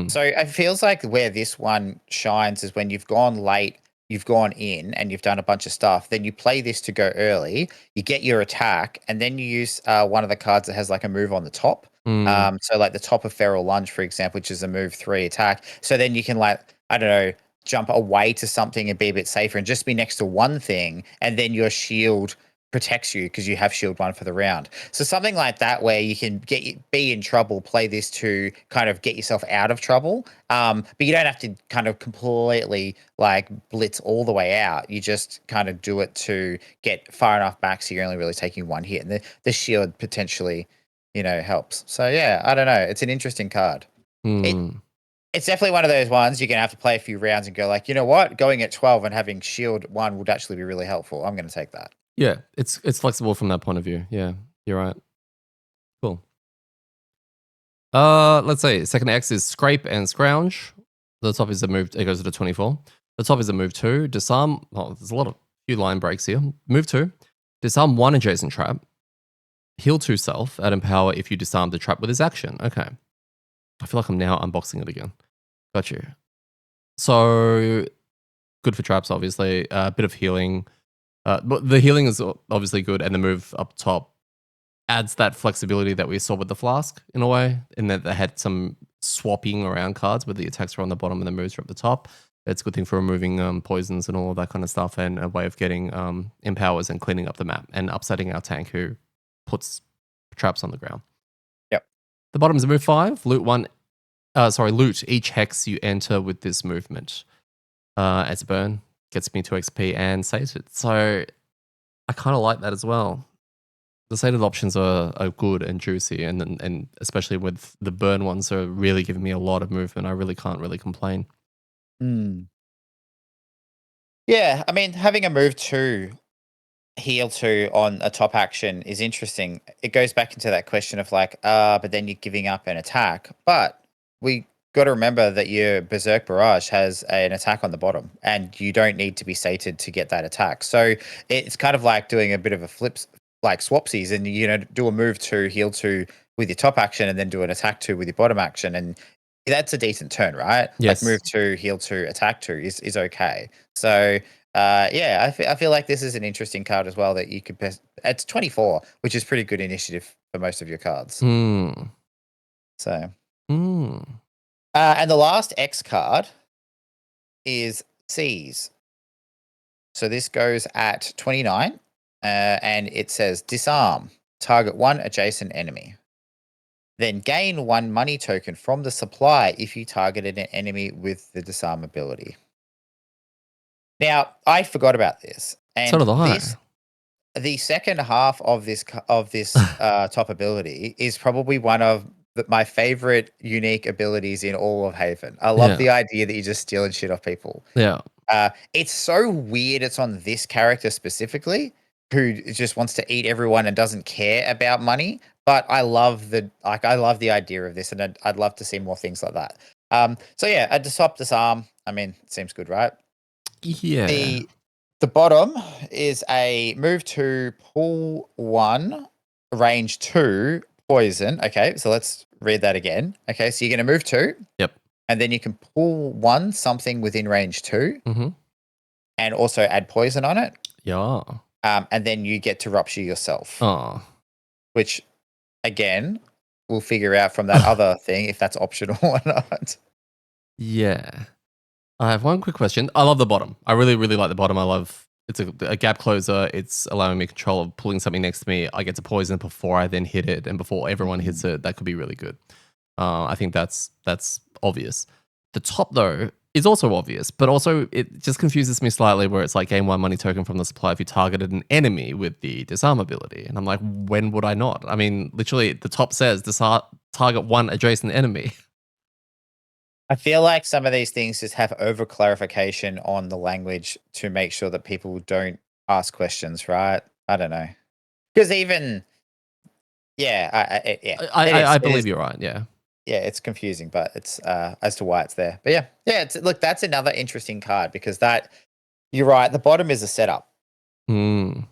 So it feels like where this one shines is when you've gone late, you've gone in, and you've done a bunch of stuff. Then you play this to go early, you get your attack, and then you use one of the cards that has like a move on the top. So like the top of Feral Lunge, for example, which is a move 3 attack. So then you can like, I don't know, jump away to something and be a bit safer and just be next to one thing, and then your shield protects you because you have shield 1 for the round. So something like that where you can be in trouble, play this to kind of get yourself out of trouble. But you don't have to kind of completely like blitz all the way out. You just kind of do it to get far enough back so you're only really taking one hit, and the shield potentially helps. So yeah, I don't know. It's an interesting card. It's definitely one of those ones you're gonna have to play a few rounds and go like, you know what, going at 12 and having shield 1 would actually be really helpful. I'm gonna take that. Yeah, it's flexible from that point of view. Yeah, you're right. Cool. Let's say second X is Scrape and Scrounge. The top is a move. It goes to 24. The top is a move 2. Disarm. Oh, there's a few line breaks here. Move 2. Disarm 1 adjacent trap. Heal 2 self. Add Empower if you disarm the trap with his action. Okay. I feel like I'm now unboxing it again. Got you. So good for traps, obviously. A bit of healing. But the healing is obviously good, and the move up top adds that flexibility that we saw with the flask in a way, in that they had some swapping around cards where the attacks are on the bottom and the moves are at the top. It's a good thing for removing poisons and all of that kind of stuff, and a way of getting empowers and cleaning up the map and upsetting our tank who puts traps on the ground. Yep. The bottom is a move 5. Loot each hex you enter with this movement. As a burn, gets me 2 XP and sated. So I kind of like that as well. The sated options are good and juicy, and especially with the burn ones are really giving me a lot of movement. I really can't really complain. Yeah, I mean, having a move 2, heal 2 on a top action is interesting. It goes back into that question of like, but then you're giving up an attack. But we got to remember that your Berserk Barrage has an attack on the bottom, and you don't need to be sated to get that attack. So it's kind of like doing a bit of a flips, like swapsies, and do a move 2, heal 2 with your top action, and then do an attack 2 with your bottom action, and that's a decent turn, right? Yes. Like move 2, heal 2, attack 2 is okay. So yeah, I feel like this is an interesting card as well that you could. It's 24, which is pretty good initiative for most of your cards. So. And the last X card is Seize. So this goes at 29, and it says disarm, target 1 adjacent enemy. Then gain 1 money token from the supply if you targeted an enemy with the disarm ability. Now, I forgot about this. And so did I. The second half of this top ability is probably one of my favorite unique abilities in all of Haven. I love the idea that you're just stealing shit off people. Yeah. It's so weird it's on this character specifically, who just wants to eat everyone and doesn't care about money. But I love the idea of this, and I'd love to see more things like that. So yeah, a disarm. I mean, it seems good, right? Yeah. The bottom is a move 2, pull 1, range 2, poison. Okay, so let's read that again. Okay, so you're going to move 2. Yep. And then you can pull 1 something within range 2. And also add poison on it. Yeah. And then you get to rupture yourself. Oh. Which, again, we'll figure out from that other thing if that's optional or not. Yeah. I have one quick question. I love the bottom. I really, really like the bottom. I love it's a gap closer. It's allowing me control of pulling something next to me. I get to poison before I then hit it, and before everyone hits it. That could be really good. I think that's obvious. The top though, is also obvious, but also it just confuses me slightly where it's like gain 1 money token from the supply if you targeted an enemy with the disarm ability. And I'm like, when would I not? I mean, literally, the top says target 1 adjacent enemy. I feel like some of these things just have over clarification on the language to make sure that people don't ask questions, right? I don't know. Because even, yeah, yeah, I believe you're right, yeah. Yeah, it's confusing, but it's as to why it's there. But yeah, look, that's another interesting card because you're right. The bottom is a setup. Mm.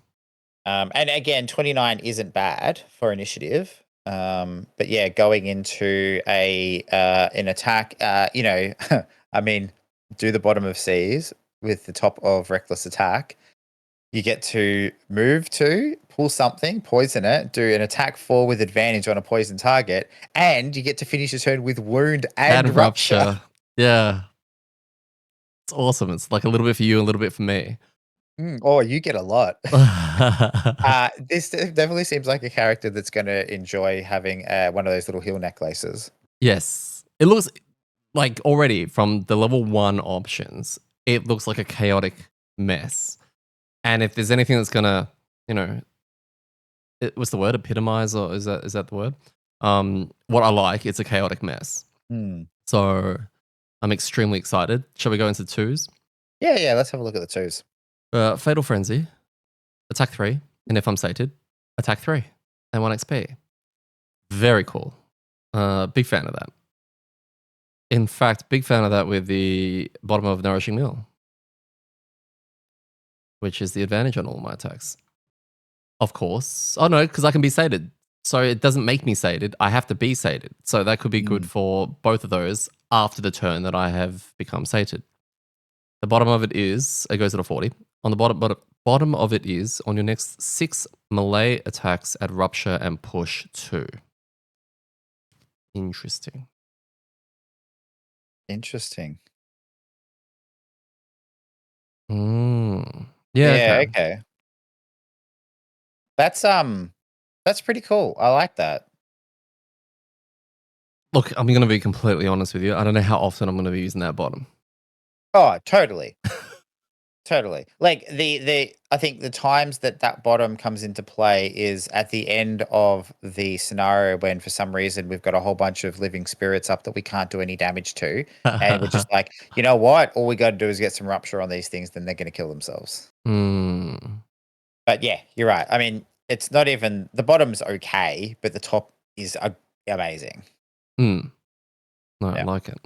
And again, 29 isn't bad for initiative. But yeah, going into an attack, I mean, do the bottom of seas with the top of reckless attack. You get to move to, pull something, poison it, do an attack 4 with advantage on a poison target, and you get to finish your turn with wound and rupture. Yeah. It's awesome. It's like a little bit for you, a little bit for me. Oh, you get a lot. This definitely seems like a character that's going to enjoy having one of those little heel necklaces. Yes. It looks like already from the level 1 options, it looks like a chaotic mess. And if there's anything that's gonna, what's the word? Epitomize, or is that the word? What I like, it's a chaotic mess. So I'm extremely excited. Shall we go into 2s? Yeah. Let's have a look at the 2s. Fatal Frenzy, attack 3, and if I'm sated, attack 3 and 1 XP. Very cool. Big fan of that. In fact, big fan of that with the bottom of Nourishing Meal, which is the advantage on all my attacks. Of course. Oh no, because I can be sated. So it doesn't make me sated. I have to be sated. So that could be good for both of those after the turn that I have become sated. The bottom of it goes at a 40. On the bottom of it is on your next 6 melee attacks at Rupture and Push 2. Interesting. Yeah, okay. That's pretty cool. I like that. Look, I'm going to be completely honest with you. I don't know how often I'm going to be using that bottom. Oh, totally. Totally. Like I think the times that bottom comes into play is at the end of the scenario when for some reason we've got a whole bunch of living spirits up that we can't do any damage to. And we're just like, you know what? All we got to do is get some rupture on these things, then they're going to kill themselves. But yeah, you're right. I mean, it's not even, the bottom's okay, but the top is amazing. No, I like it.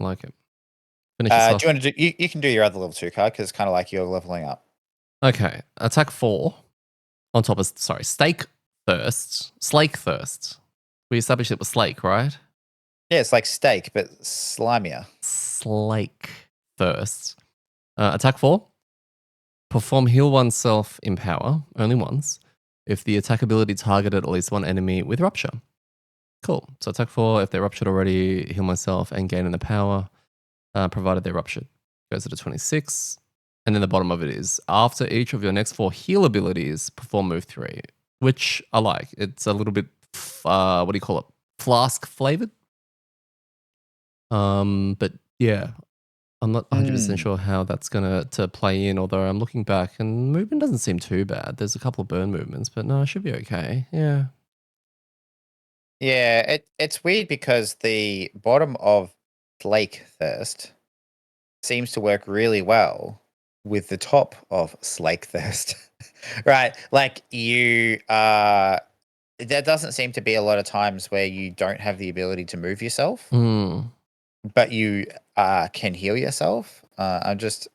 Do you want to do? You can do your other level 2 card because it's kind of like you're leveling up. Okay, attack 4 on top of Slake Thirst. We established it was Slake, right? Yeah, it's like steak but slimier. Slake Thirst. Attack 4. Perform heal oneself in power only once if the attack ability targeted at least one enemy with rupture. Cool. So attack 4, if they're ruptured already, heal myself and gain in the power. Provided they're ruptured. Goes to 26. And then the bottom of it is, after each of your next 4 heal abilities, perform move 3, which I like. It's a little bit, what do you call it? Flask flavored? But yeah, I'm not 100% sure how that's going to play in, although I'm looking back and movement doesn't seem too bad. There's a couple of burn movements, but no, it should be okay. Yeah. Yeah, it's weird because the bottom of Slake Thirst seems to work really well with the top of Slake Thirst. Right? Like there doesn't seem to be a lot of times where you don't have the ability to move yourself, but you can heal yourself. I'm just,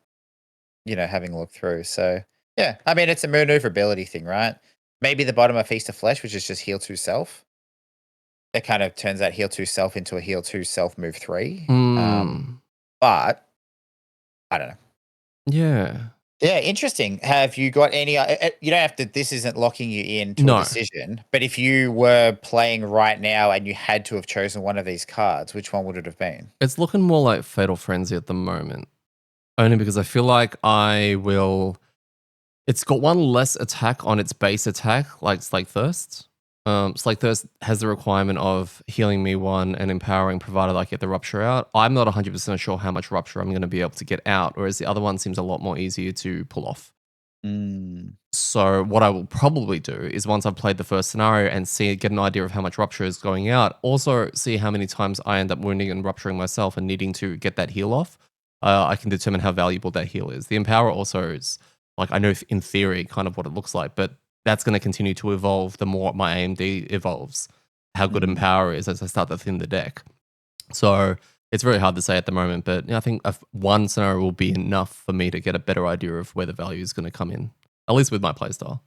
having a look through. So yeah, I mean, it's a maneuverability thing, right? Maybe the bottom of Feast of Flesh, which is just heal 2 self. It kind of turns that heal 2 self into a heal 2 self move 3. But I don't know. Yeah. Yeah, interesting. Have you got any? You don't have to. This isn't locking you into a decision. But if you were playing right now and you had to have chosen one of these cards, which one would it have been? It's looking more like Fatal Frenzy at the moment, only because I feel like I will. It's got 1 less attack on its base attack, like Slake Thirst. Slake Thirst has the requirement of healing me 1 and empowering provided I get the Rupture out. I'm not 100% sure how much Rupture I'm going to be able to get out, whereas the other one seems a lot more easier to pull off. So what I will probably do is once I've played the first scenario and get an idea of how much Rupture is going out, also see how many times I end up wounding and rupturing myself and needing to get that heal off, I can determine how valuable that heal is. The Empower also is, like, I know in theory kind of what it looks like, but that's going to continue to evolve the more my AMD evolves, how good Empower is as I start to thin the deck. So it's very hard to say at the moment, but I think one scenario will be enough for me to get a better idea of where the value is going to come in, at least with my playstyle.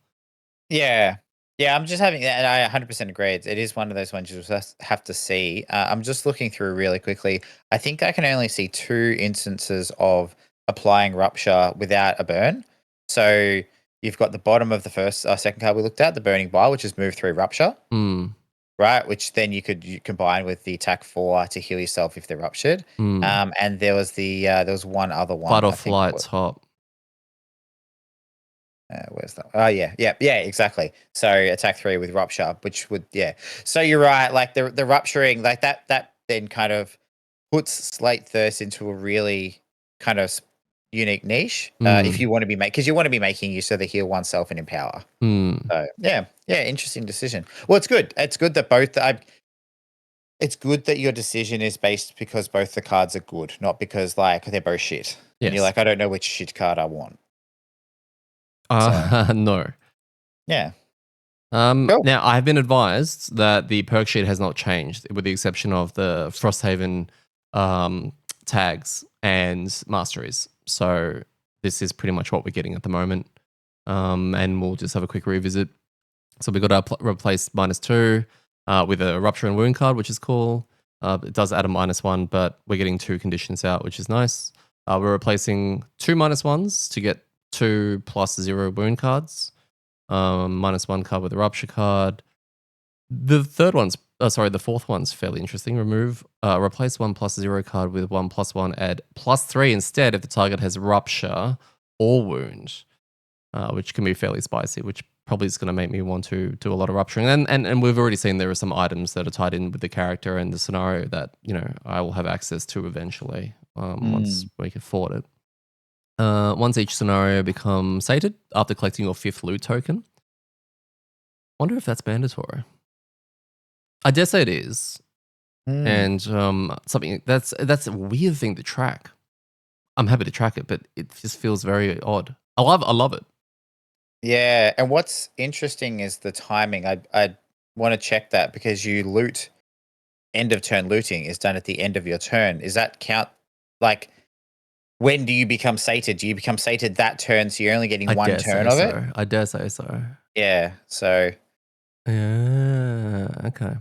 Yeah. Yeah, I'm just having, and I 100% agree. It is one of those ones you just have to see. I'm just looking through really quickly. I think I can only see 2 instances of applying Rupture without a burn. So you've got the bottom of the second card we looked at, the Burning Bar, which is move 3 Rupture. Right, which then you combine with the attack 4 to heal yourself if they're ruptured. And there was one other one. Fight or flight top. Where's that? Oh yeah, exactly. So attack 3 with rupture, which would So you're right. Like the rupturing, like that then kind of puts Slate Thirst into a really kind of unique niche. If you want to be because you want to be making use of the heal oneself and empower. So yeah, interesting decision. Well, it's good. It's good that it's good that your decision is based because both the cards are good, not because like they're both shit. Yes. And you're like, I don't know which shit card I want. No. Yeah. Cool. Now, I've been advised that the perk sheet has not changed, with the exception of the frosthaven tags and masteries. So this is pretty much what we're getting at the moment. And we'll just have a quick revisit. So we got to replace -2 with a Rupture and Wound card, which is cool. It does add a -1, but we're getting 2 conditions out, which is nice. We're replacing 2 -1s to get 2 +0 wound cards. -1 card with a Rupture card. The fourth one's fairly interesting. Replace 1 +0 card with 1 +1, add +3 instead if the target has Rupture or Wound, which can be fairly spicy, which probably is going to make me want to do a lot of rupturing. And we've already seen there are some items that are tied in with the character and the scenario that, I will have access to eventually once we can afford it. Once each scenario becomes sated after collecting your 5th loot token. Wonder if that's mandatory. I dare say it is. And something that's a weird thing to track. I'm happy to track it, but it just feels very odd. I love it. Yeah, and what's interesting is the timing. I want to check that because you loot, end of turn looting is done at the end of your turn. Is that count? Like, when do you become sated? Do you become sated that turn, so you're only getting one turn of it? I dare say so. Yeah, so. Yeah, okay.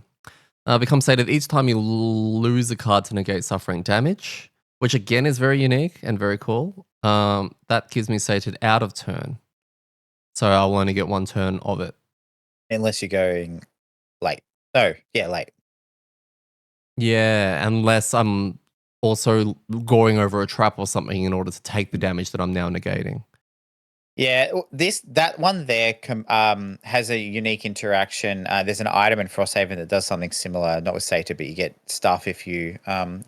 Become sated each time you lose a card to negate suffering damage, which again is very unique and very cool. That gives me sated out of turn. So I'll only get 1 turn of it. Unless you're going late. Oh, yeah, late. Yeah, unless I'm also going over a trap or something in order to take the damage that I'm now negating. Yeah, that one there has a unique interaction. There's an item in Frosthaven that does something similar, not with Satyr, but you get stuff if you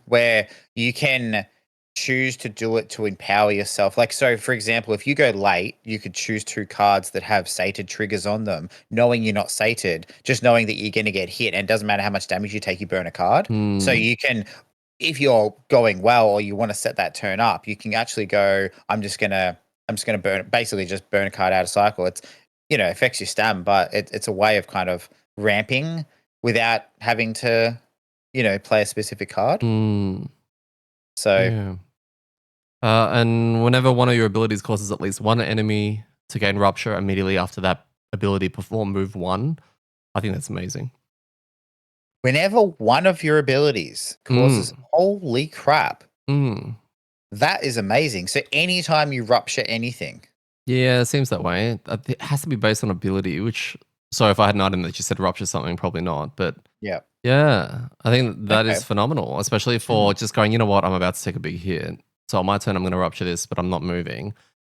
where you can choose to do it to empower yourself. Like, so for example, if you go late, you could choose 2 cards that have sated triggers on them, knowing you're not sated, just knowing that you're going to get hit, and it doesn't matter how much damage you take, you burn a card. So you can, if you're going well or you want to set that turn up, you can actually go, I'm just going to basically just burn a card out of cycle. It's, affects your stam, but it's a way of kind of ramping without having to, play a specific card. So, yeah. And whenever one of your abilities causes at least 1 enemy to gain Rupture immediately after that ability perform move 1, I think that's amazing. Whenever one of your abilities causes, holy crap, that is amazing. So anytime you rupture anything. Yeah, it seems that way. It has to be based on ability, so if I had an item that just said Rupture something, probably not. But yeah, I think that is phenomenal, especially for just going, you know what, I'm about to take a big hit. So on my turn, I'm going to Rupture this, but I'm not moving.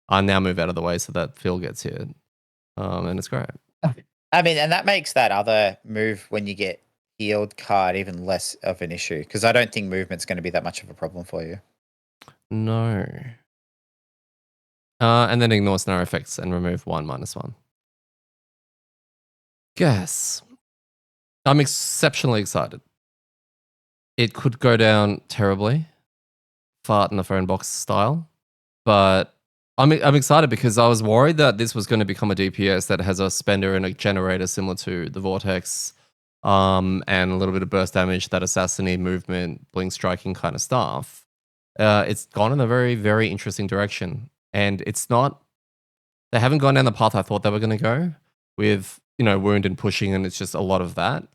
I now move out of the way so that Phil gets hit. And it's great. I mean, and that makes that other move when you get healed card even less of an issue because I don't think movement's going to be that much of a problem for you. No. And then ignore scenario effects and remove 1/-1. Guess. I'm exceptionally excited. It could go down terribly, fart in the phone box style, but I'm excited because I was worried that this was going to become a DPS that has a spender and a generator similar to the Vortex, and a little bit of burst damage, that assassinate movement, blink striking kind of stuff. It's gone in a very, very interesting direction, and it's not. They haven't gone down the path I thought they were going to go with, wound and pushing, and it's just a lot of that.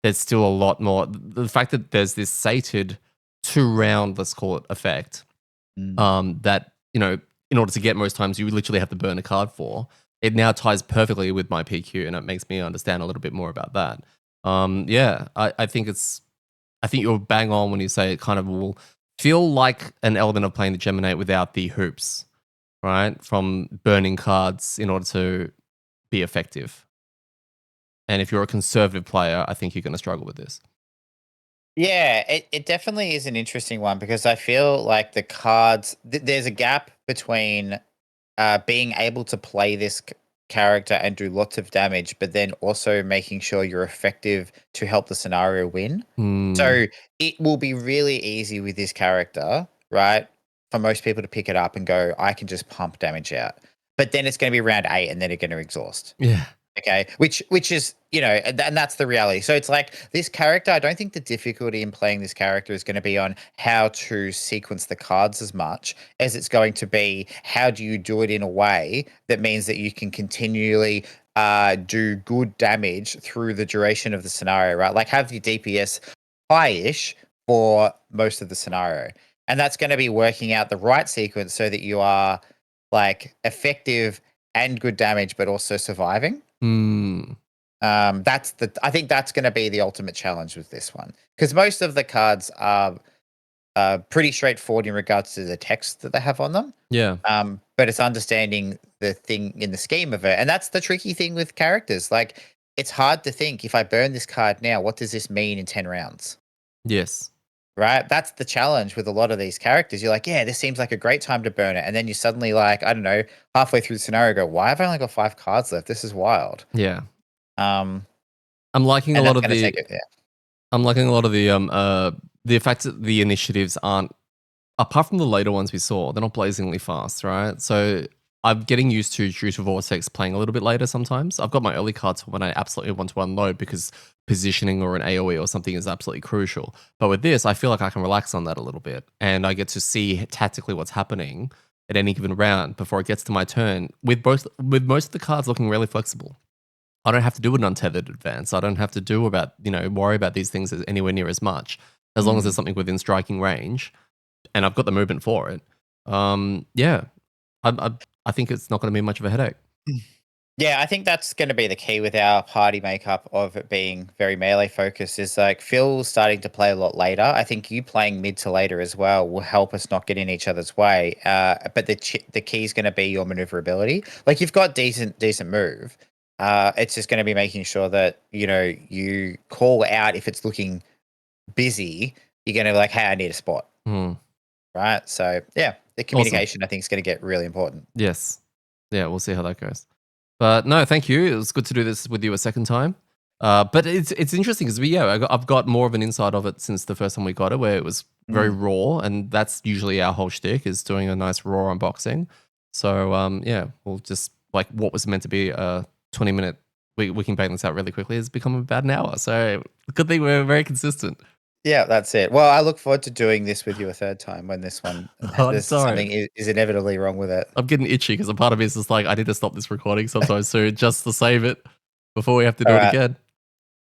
There's still a lot more. The fact that there's this sated 2-round, let's call it, effect, that, in order to get most times, you literally have to burn a card for. It now ties perfectly with my PQ, and it makes me understand a little bit more about that. I think you're bang on when you say it kind of will feel like an element of playing the Geminate without the hoops, right? From burning cards in order to be effective. And if you're a conservative player, I think you're going to struggle with this. Yeah, it definitely is an interesting one because I feel like the cards, there's a gap between being able to play this character and do lots of damage, but then also making sure you're effective to help the scenario win. So it will be really easy with this character, right? For most people to pick it up and go, I can just pump damage out. But then it's going to be round 8 and then they're going to exhaust. Yeah. Okay, which is, and that's the reality. So it's like this character, I don't think the difficulty in playing this character is going to be on how to sequence the cards as much as it's going to be how do you do it in a way that means that you can continually do good damage through the duration of the scenario, right? Like have your DPS high-ish for most of the scenario. And that's going to be working out the right sequence so that you are like effective and good damage, but also surviving. I think that's going to be the ultimate challenge with this one because most of the cards are pretty straightforward in regards to the text that they have on them. Yeah. But it's understanding the thing in the scheme of it, and that's the tricky thing with characters. Like, it's hard to think if I burn this card now, what does this mean in 10 rounds? Yes. Right? That's the challenge with a lot of these characters. You're like, yeah, this seems like a great time to burn it. And then you suddenly, like, I don't know, halfway through the scenario go, why have I only got 5 cards left? This is wild. Yeah. I'm liking a lot of the I'm liking a lot of the fact that the initiatives aren't, apart from the later ones we saw, they're not blazingly fast, right? So I'm getting used to, due to Vortex, playing a little bit later sometimes. I've got my early cards for when I absolutely want to unload because positioning or an AoE or something is absolutely crucial. But with this, I feel like I can relax on that a little bit and I get to see tactically what's happening at any given round before it gets to my turn, with most of the cards looking really flexible. I don't have to do an untethered advance. I don't have to worry about these things anywhere near as much, as long as there's something within striking range, and I've got the movement for it. I think it's not going to be much of a headache. Yeah, I think that's going to be the key with our party makeup of it being very melee focused. Is like Phil's starting to play a lot later. I think you playing mid to later as well will help us not get in each other's way. But the key is going to be your maneuverability. Like you've got decent move. It's just going to be making sure that, you call out if it's looking busy. You're going to be like, hey, I need a spot. Right? So, yeah, the communication, awesome. I think, is going to get really important. Yes. Yeah, we'll see how that goes. But no, thank you. It was good to do this with you a second time. But it's interesting because I've got more of an insight of it since the first time we got it, where it was very raw, and that's usually our whole shtick, is doing a nice raw unboxing. So, we'll just, like, what was meant to be a 20-minute, we can bang this out really quickly, has become about an hour. So good thing we're very consistent. Yeah, that's it. Well, I look forward to doing this with you a third time when this one, something is inevitably wrong with it. I'm getting itchy because a part of me is just like, I need to stop this recording sometime soon just to save it before we have to do it again.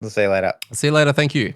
We'll see you later. See you later. Thank you.